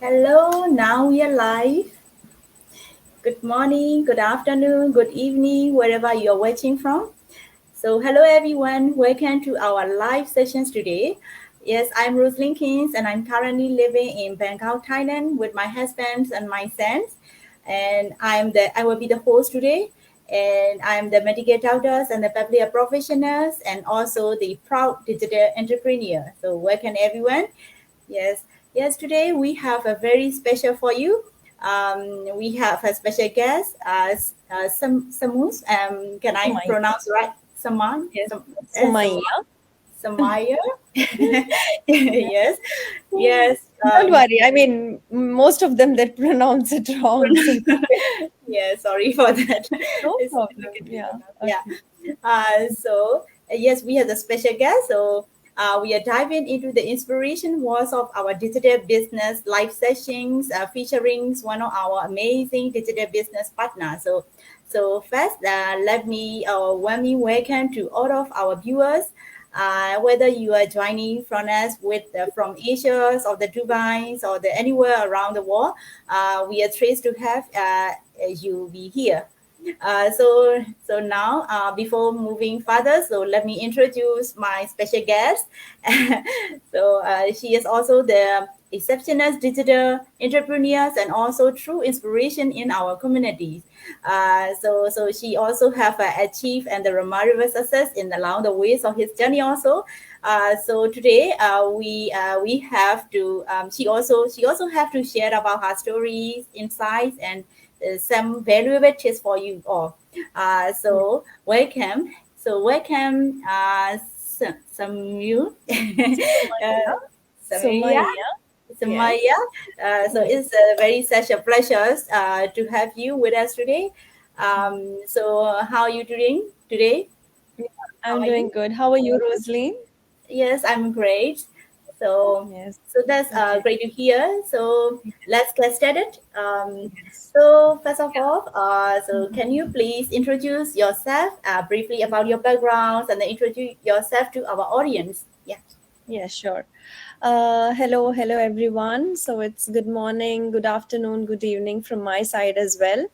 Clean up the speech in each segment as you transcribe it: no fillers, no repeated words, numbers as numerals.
Hello, now we are live. Good morning, good afternoon, good evening, wherever you're watching from. So, hello everyone, welcome to our live sessions today. Yes, I'm Rosalind Kings and I'm currently living in Bangkok, Thailand with my husband and my sons. And I will be the host today. And I'm the medical doctors and the public professionals and also the proud digital entrepreneur. So, welcome everyone. Yes, yes. Today we have a very special for you. We have a special guest, Samus. Can I Sumaya. pronounce right? Saman, Yes, Saman, Sumaya. Samaya. Yes, yes. Don't worry. I mean, most of them they pronounce it wrong, so it's okay. Yeah. Sorry for that. No It's problem. difficult to Yeah. pronounce. Yeah. Okay. Yes, we have a special guest. We are diving into the inspiration was of our digital business live sessions, featuring one of our amazing digital business partners. So first, let me warmly welcome to all of our viewers. Whether you are joining from us from Asia or the Dubai or the anywhere around the world, we are thrilled to have you be here. So now, before moving further, so let me introduce my special guest. She is also the exceptional digital entrepreneurs and also true inspiration in our communities. So she also have achieved and the remarkable success in along the ways of his journey also. So today we have to she also have to share about her stories, insights, and some valuable tips for you all. Yeah. Welcome, Samuel, Sumaya. Samia, Sumaya. Yes. Samaya. So Yes. it's very such a pleasure to have you with us today. How are you doing today? Yeah, How I'm are doing you? good. How are you, Rosaline? Yes, I'm great. So, Yes. so that's Okay. great to hear. So let's get started. Yes. So first of all, so Mhm. can you please introduce yourself briefly about your backgrounds and then introduce yourself to our audience? Yeah. Yeah, sure. Hello, everyone. So it's good morning, good afternoon, good evening from my side as well.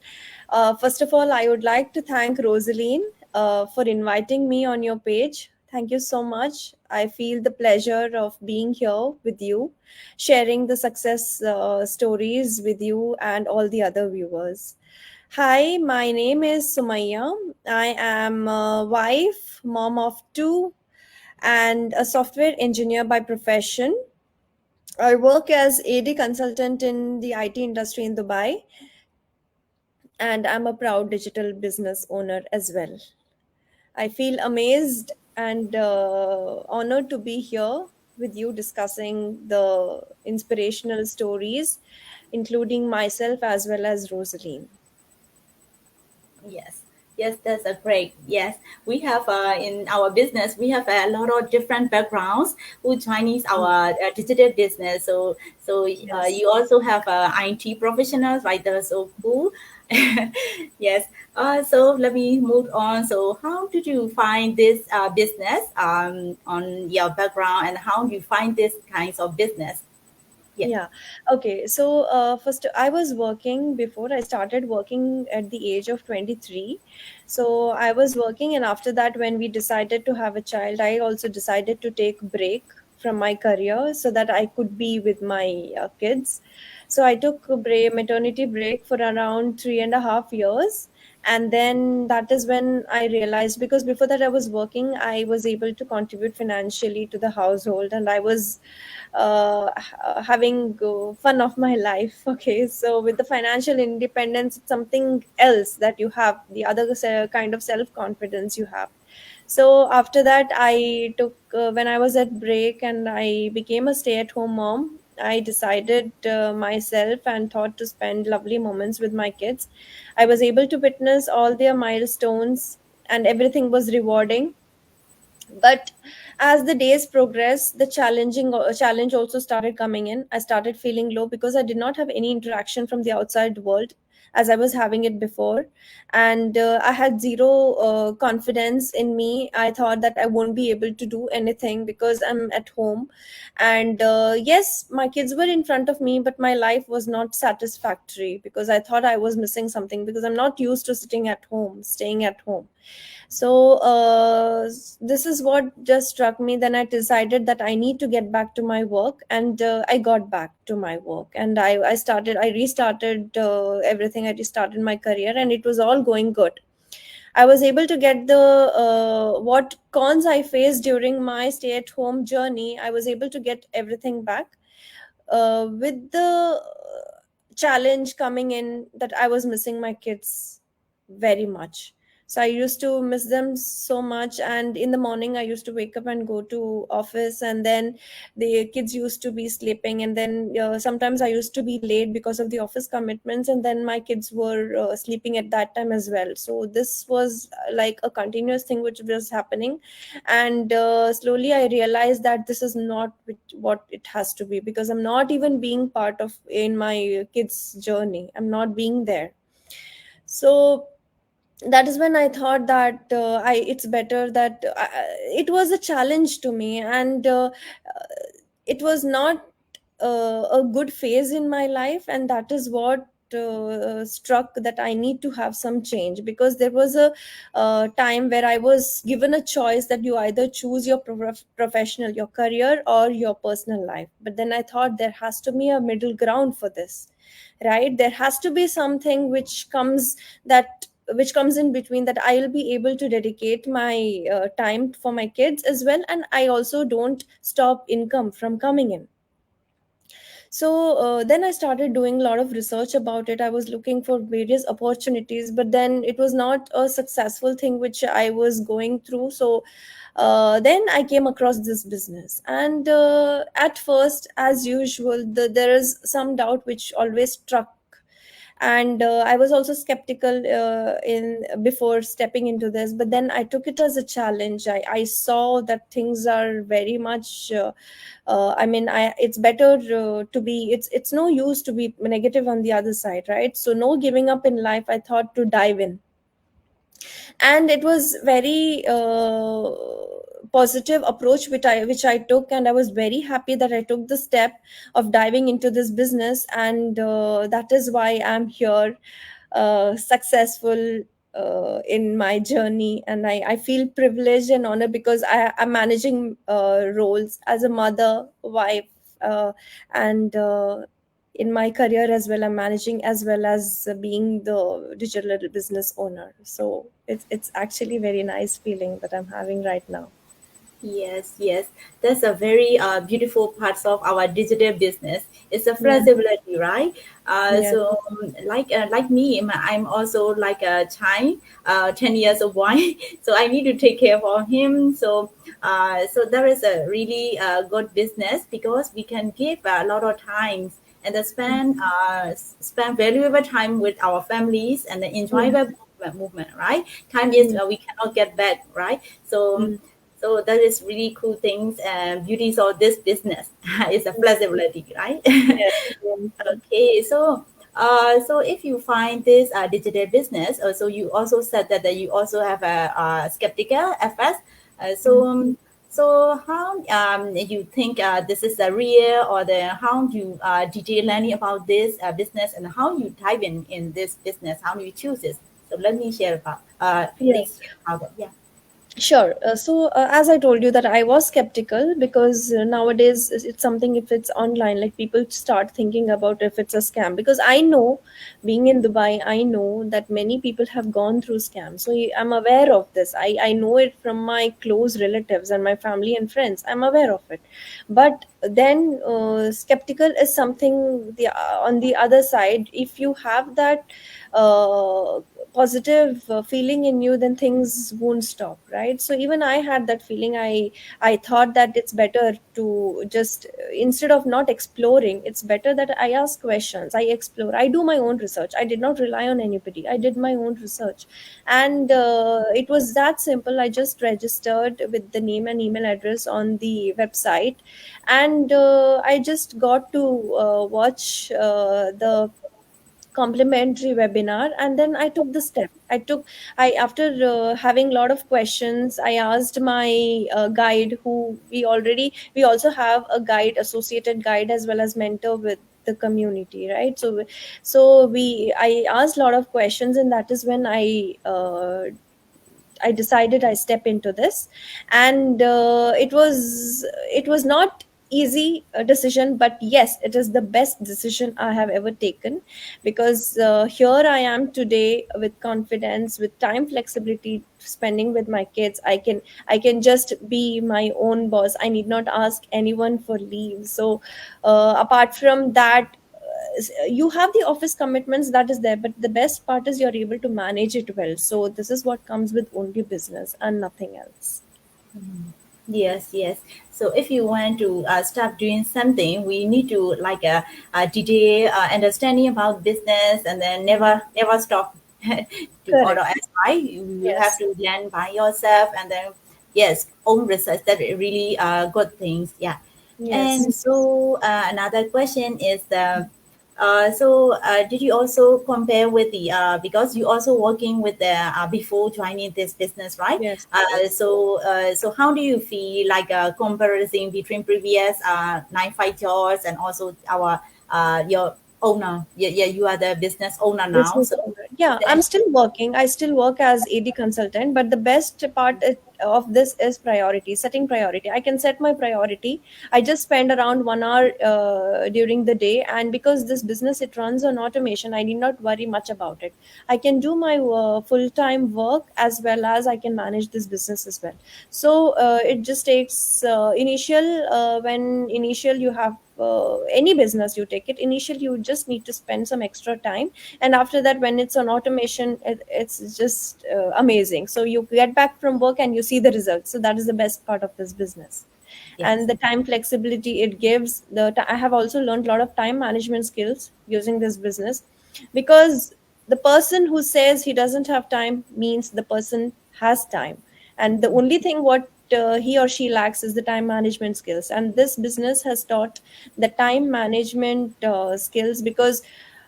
First of all, I would like to thank Rosaline for inviting me on your page. Thank you so much. I feel the pleasure of being here with you, sharing the success stories with you and all the other viewers. Hi, my name is Sumaya. I am a wife, mom of two, and a software engineer by profession. I work as AD consultant in the IT industry in Dubai, and I'm a proud digital business owner as well. I feel amazed and honored to be here with you discussing the inspirational stories, including myself as well as Rosaline. Yes. Yes, that's a great. Yes, we have in our business we have a lot of different backgrounds who Chinese our digital business. Yes. You also have IT professionals, right? That's so cool. Yes. So let me move on. So how did you find this business on your background and how you find this kinds of business? Yeah. Yeah. Okay. So, first, I was working before I started working at the age of 23. So, I was working, and after that, when we decided to have a child, I also decided to take break from my career so that I could be with my kids. So, I took a maternity break for around 3.5 years. And then that is when I realized, because before that I was working, I was able to contribute financially to the household, and I was having fun of my life. Okay, so with the financial independence, it's something else that you have, the other kind of self confidence you have. So after that, I took when I was at break and I became a stay at home mom. I decided myself and thought to spend lovely moments with my kids. I was able to witness all their milestones, and everything was rewarding. But as the days progressed, the challenge also started coming in. I started feeling low because I did not have any interaction from the outside world. as I was having it before. And I had zero confidence in me. I thought that I won't be able to do anything because I'm at home. And yes, my kids were in front of me, but my life was not satisfactory because I thought I was missing something, because I'm not used to sitting at home, staying at home. So this is what just struck me. Then I decided that I need to get back to my work, and I got back to my work, and I restarted everything. I restarted my career, and it was all going good. I was able to get the what cons I faced during my stay at home journey. I was able to get everything back, with the challenge coming in that I was missing my kids very much. So I used to miss them so much, and in the morning I used to wake up and go to office, and then the kids used to be sleeping, and then sometimes I used to be late because of the office commitments, and then my kids were sleeping at that time as well. So this was like a continuous thing which was happening. And slowly I realized that this is not what it has to be, because I'm not even being part of in my kids journey. I'm not being there. So that is when I thought that I it's better that it was a challenge to me. And it was not a good phase in my life, and that is what struck that I need to have some change, because there was a time where I was given a choice that you either choose your professional, your career, or your personal life. But then I thought there has to be a middle ground for this, right? There has to be something that which comes in between, that I'll be able to dedicate my time for my kids as well, and I also don't stop income from coming in. So then I started doing a lot of research about it. I was looking for various opportunities, but then it was not a successful thing which I was going through. So then I came across this business, and at first, as usual, there is some doubt which always struck. And I was also skeptical in before stepping into this, but then I took it as a challenge. I saw that things are very much I mean, it's better to be, it's no use to be negative on the other side, right? So no giving up in life, I thought to dive in. And it was very positive approach which I took, and I was very happy that I took the step of diving into this business. And that is why I'm here, successful in my journey. And I feel privileged and honored, because I'm managing roles as a mother, wife, and in my career as well, I'm managing, as well as being the digital business owner. So it's actually very nice feeling that I'm having right now. Yes, yes, that's a very beautiful parts of our digital business. It's a Yeah. flexibility, right? Yeah. Like me, I'm also like a child, 10 years of boy, so I need to take care of him. So there is a really good business because we can give a lot of time and then spend valuable time with our families and then enjoy Mm. the movement, right? Time is Mm. we cannot get back, right? So Mm. so that is really cool things and beauties of this business. It's a flexibility, right? Yes, yes. Okay, so if you find this digital business, so you also said that you also have a skeptical at first. Mm. So how you think this is a real or the how you detail learning about this business and how you dive in this business, how you choose this. So let me share about Yeah. please share about that. Yeah. Sure. So, as I told you, that I was skeptical, because nowadays it's something, if it's online, like people start thinking about if it's a scam. Because I know, being in Dubai, I know that many people have gone through scams. So I'm aware of this. I know it from my close relatives and my family and friends. I'm aware of it. But then skeptical is something, on the other side, if you have that uh, positive feeling in you, then things won't stop, right? So even I had that feeling. I thought that it's better to just, instead of not exploring, it's better that I ask questions, I explore, I do my own research. I did not rely on anybody, I did my own research. And it was that simple. I just registered with the name and email address on the website, and I just got to watch the complimentary webinar, and then I took the step. I after having a lot of questions, I asked my guide, who we also have a guide, associated guide, as well as mentor with the community, right? So we I asked a lot of questions, and that is when I decided I step into this. And it was not easy decision, but yes, it is the best decision I have ever taken, because here I am today with confidence, with time flexibility, spending with my kids. I can just be my own boss. I need not ask anyone for leave. So apart from that, you have the office commitments, that is there, but the best part is you're able to manage it well. So this is what comes with only business and nothing else. Yes, yes. So if you want to start doing something, we need to like a detail understanding about business, and then never stop to follow Correct. us, right? You have Yes. to learn by yourself, and then yes, own research. That really good things. Yeah. Yes. And so another question is did you also compare with the because you also working with the before joining this business, right? Yes. Yes. So how do you feel like comparison between previous 9 5 jobs and also our your owner? Yeah, yeah, you are the business owner now. Business So owner. Yeah, then, I'm still working. I still work as AD consultant, but the best part of this is priority, setting priority. I can set my priority. I just spend around 1 hour during the day, and because this business it runs on automation, I need not worry much about it. I can do my full time work, as well as I can manage this business as well. So it just takes when initial you have any business you take it, initially you just need to spend some extra time, and after that, when it's on automation, it's just amazing. So you get back from work and you see the results. So that is the best part of this business. yes. And the time flexibility it gives, I have also learned a lot of time management skills using this business, because the person who says he doesn't have time means the person has time, and the only thing what he or she lacks is the time management skills. And this business has taught the time management skills, because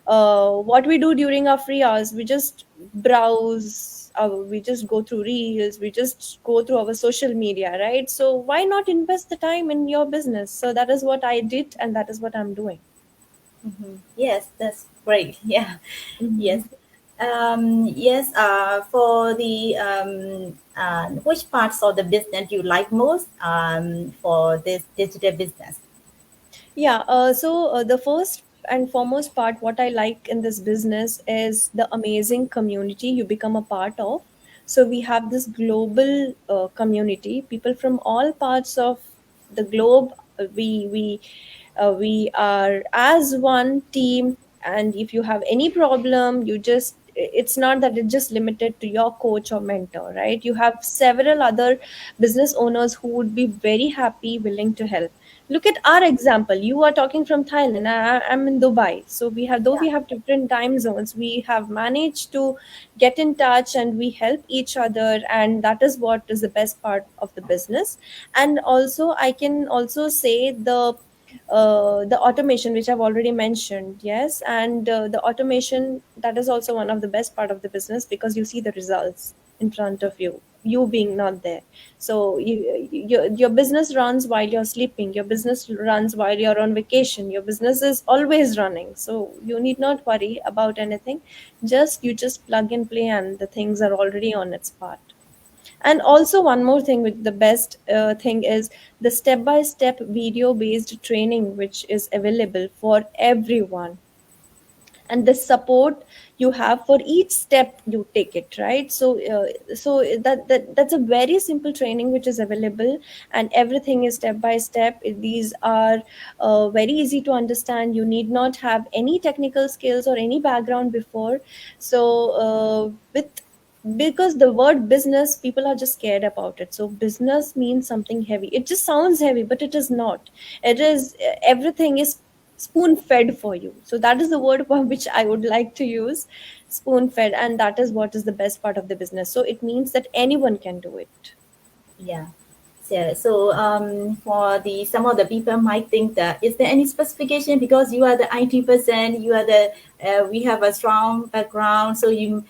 what we do during our free hours, we just browse, we just go through reels, we just go through our social media, right? So why not invest the time in your business? So that is what I did, and that is what I'm doing. Yes, that's great. Yeah. Yes. Mhm. Yes, for the which parts of the business you like most for this digital business? Yeah, the first and foremost part, what I like in this business is the amazing community you become a part of. So we have this global community, people from all parts of the globe. We are as one team, and if you have any problem, it's not that it's just limited to your coach or mentor, right? You have several other business owners who would be very happy, willing to help. Look at our example. You are talking from Thailand. I'm in Dubai. So though Yeah. we have different time zones, we have managed to get in touch and we help each other. And that is what is the best part of the business. And also, I can also say the automation, which I've already mentioned. Yes. And the automation, that is also one of the best part of the business, because you see the results in front of you being not there. So your business runs while you're sleeping, your business runs while you're on vacation, your business is always running. So you need not worry about anything. You just plug and play, and the things are already on its part. And also, one more thing, with the best thing is the step by step video based training, which is available for everyone, and the support you have for each step you take it, right? So that's a very simple training which is available, and everything is step by step. These are very easy to understand. You need not have any technical skills or any background before. So with because the word business, people are just scared about it. So business means something heavy. It just sounds heavy, but it is not. It is everything is spoon fed for you. So that is the word for which I would like to use, spoon fed. And that is what is the best part of the business. So it means that anyone can do it. Yeah. Yeah, so for the some of the people might think that is there any specification because you are the IT person, you are the we have a strong background, so you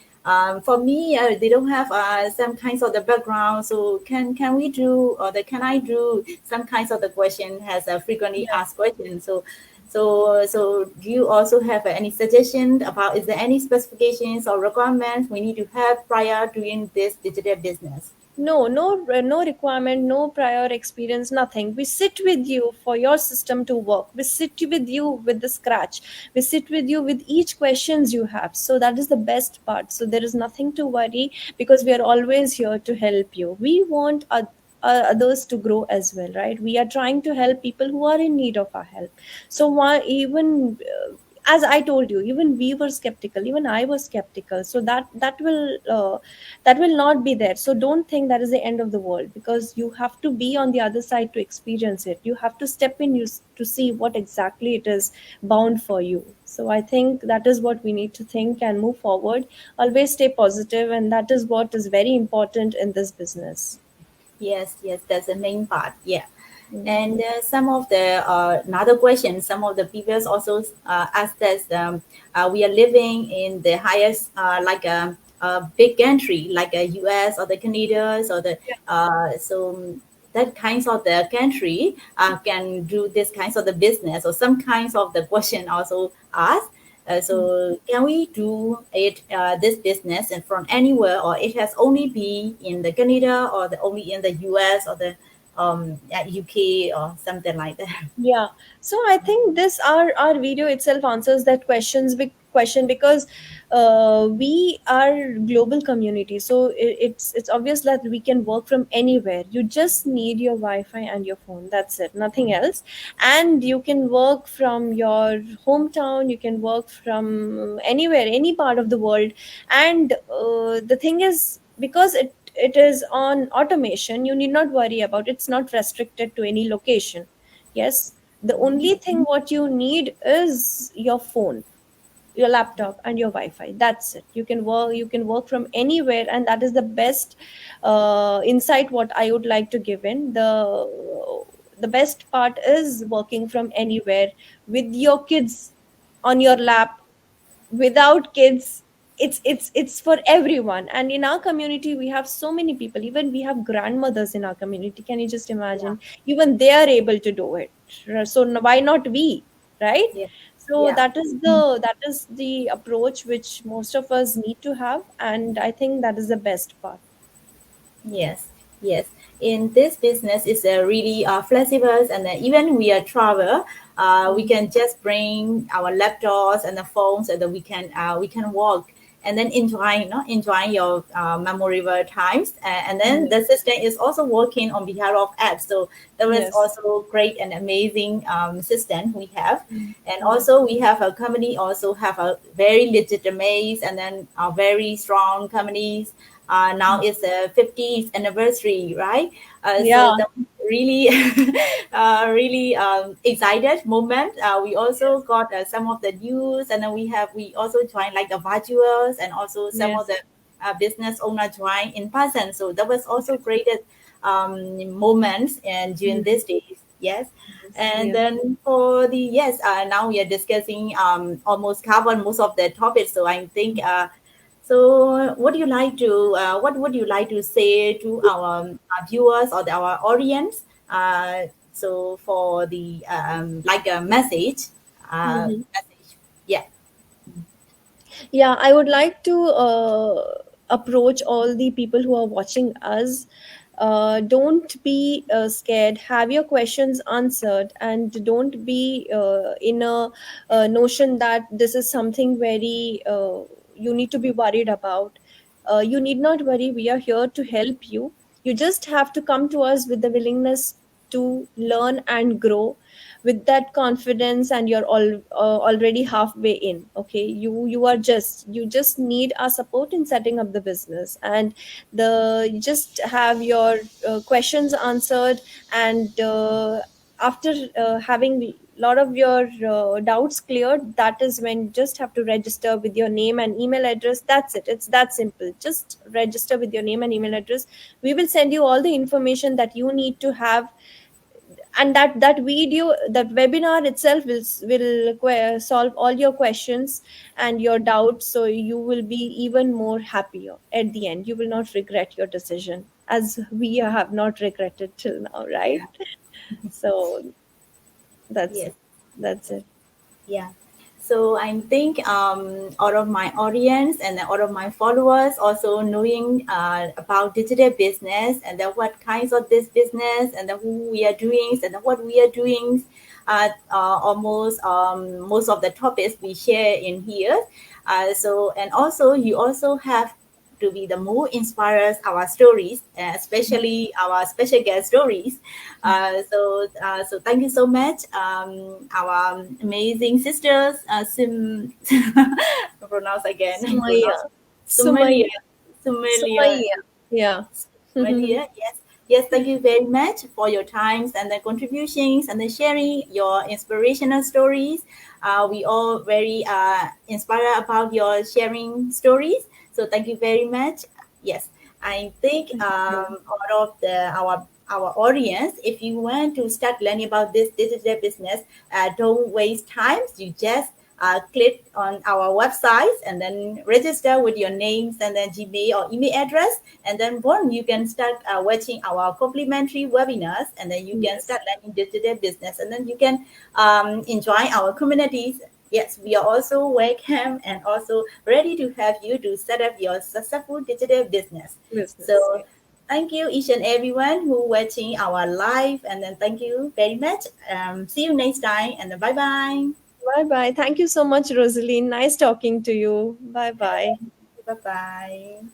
for me they don't have some kinds of the background. So can we do or the can I do some kinds of the question has a frequently Yeah. asked question. So do you also have any suggestion about is there any specifications or requirements we need to have prior doing this digital business? No requirement, no prior experience, nothing. We sit with you for your system to work. We sit with you with the scratch. We sit with you with each questions you have. So that is the best part. So there is nothing to worry, because we are always here to help you. We want others to grow as well, right? We are trying to help people who are in need of our help. So why even as I told you, even we were skeptical, even I was skeptical. So that will not be there. So don't think that is the end of the world, because you have to be on the other side to experience it. You have to step in to see what exactly it is bound for you. So I think that is what we need to think and move forward. Always stay positive, and that is what is very important in this business. Yes, yes, that's the main part. Yeah. Mm. And some of the another question, some of the viewers also asked us, we are living in the highest, like a big country, like a US or the Canadians or the, Yeah. so that kinds of the country can do this kinds of the business or some kinds of the question also asked. So can we do it this business and from anywhere or it has only be in the Canada or the only in the US or the at UK or something like that. Yeah. So I think this our video itself answers that question, because we are global community. So it's obvious that we can work from anywhere. You just need your Wi-Fi and your phone. That's it. Nothing else. And you can work from your hometown. You can work from anywhere, any part of the world. And the thing is, because it is on automation, you need not worry about, it's not restricted to any location. Yes, the only thing what you need is your phone, your laptop, and your Wi-Fi. That's it. You can work from anywhere, and that is the best insight what I would like to give in. The best part is working from anywhere with your kids on your lap, without kids. It's for everyone. And in our community we have so many people, even we have grandmothers in our community. Can you just Yeah, imagine? Even they are able to do it. So why not we, right? yeah, So yeah. that is the approach which most of us need to have, and I think that is the best part. Yes, yes. In this business, it's really flexible, and even we are travel, we Mm. can just bring our laptops and the phones, and then we can walk and then enjoy, enjoy your memorable times. And then the Yes. system is also working on behalf of apps. So that was Yes. also great and amazing system we have. Mm. And Yes. also we have a company also have a very legitimate and then a very strong companies now it's a 50th anniversary, right? So Yeah. the really, really excited moment. We also Yes. got some of the news, and then we also joined like the virtuals, and also some of Yes. the business owner joined in person. So that was also great moments and during Mm. these days. Yes. Yes. And Yes. then for the yes, now we are discussing almost covered most of the topics. So I think so, what would you like to say to our viewers or our audience? So, for the like a Mhm. message, yeah, Yeah, I would like to approach all the people who are watching us. Don't be scared. Have your questions answered, and don't be in a notion that this is something very you need to be worried about. You need not worry. We are here to help you. You just have to come to us with the willingness to learn and grow. With that confidence, and you're already halfway in. Okay, you just need our support in setting up the business, and you just have your questions answered. And after having lot of your doubts cleared, that is when you just have to register with your name and email address. That's it. It's that simple. Just register with your name and email address. We will send you all the information that you need to have, and that video, that webinar itself will solve all your questions and your doubts, so you will be even more happier at the end. You will not regret your decision, as we have not regretted till now, Yeah. right? So that's Yes. it. That's it. Yeah. So I think all of my audience and all of my followers also knowing about digital business, and then what kinds of this business, and then who we are doing, and then what we are doing. Almost most of the topics we share in here. So and also you also have to be the more inspires our stories, especially our special guest stories. So thank you so much, our amazing sisters. Pronounce again. Sumaya. Pronounce Sumaya. Sumalia. Sumalia. Sumaya. Yeah. Maria, yes. Yes, thank you very much for your times and the contributions and the sharing your inspirational stories. We all very inspired about your sharing stories. So thank you very much. Yes, I think out of our audience, if you want to start learning about this digital business, don't waste time. You just click on our website and then register with your names and then Gmail or email address, and then boom, you can start watching our complimentary webinars, and then you can Yes. start learning digital business, and then you can enjoy our communities. Yes, we are also welcome and also ready to help you to set up your successful digital business. Business. So Yeah. thank you each and everyone who watching our live, and then thank you very much. See you next time, and then bye bye. Bye bye. Thank you so much, Rosaline. Nice talking to you. Bye bye. Bye bye.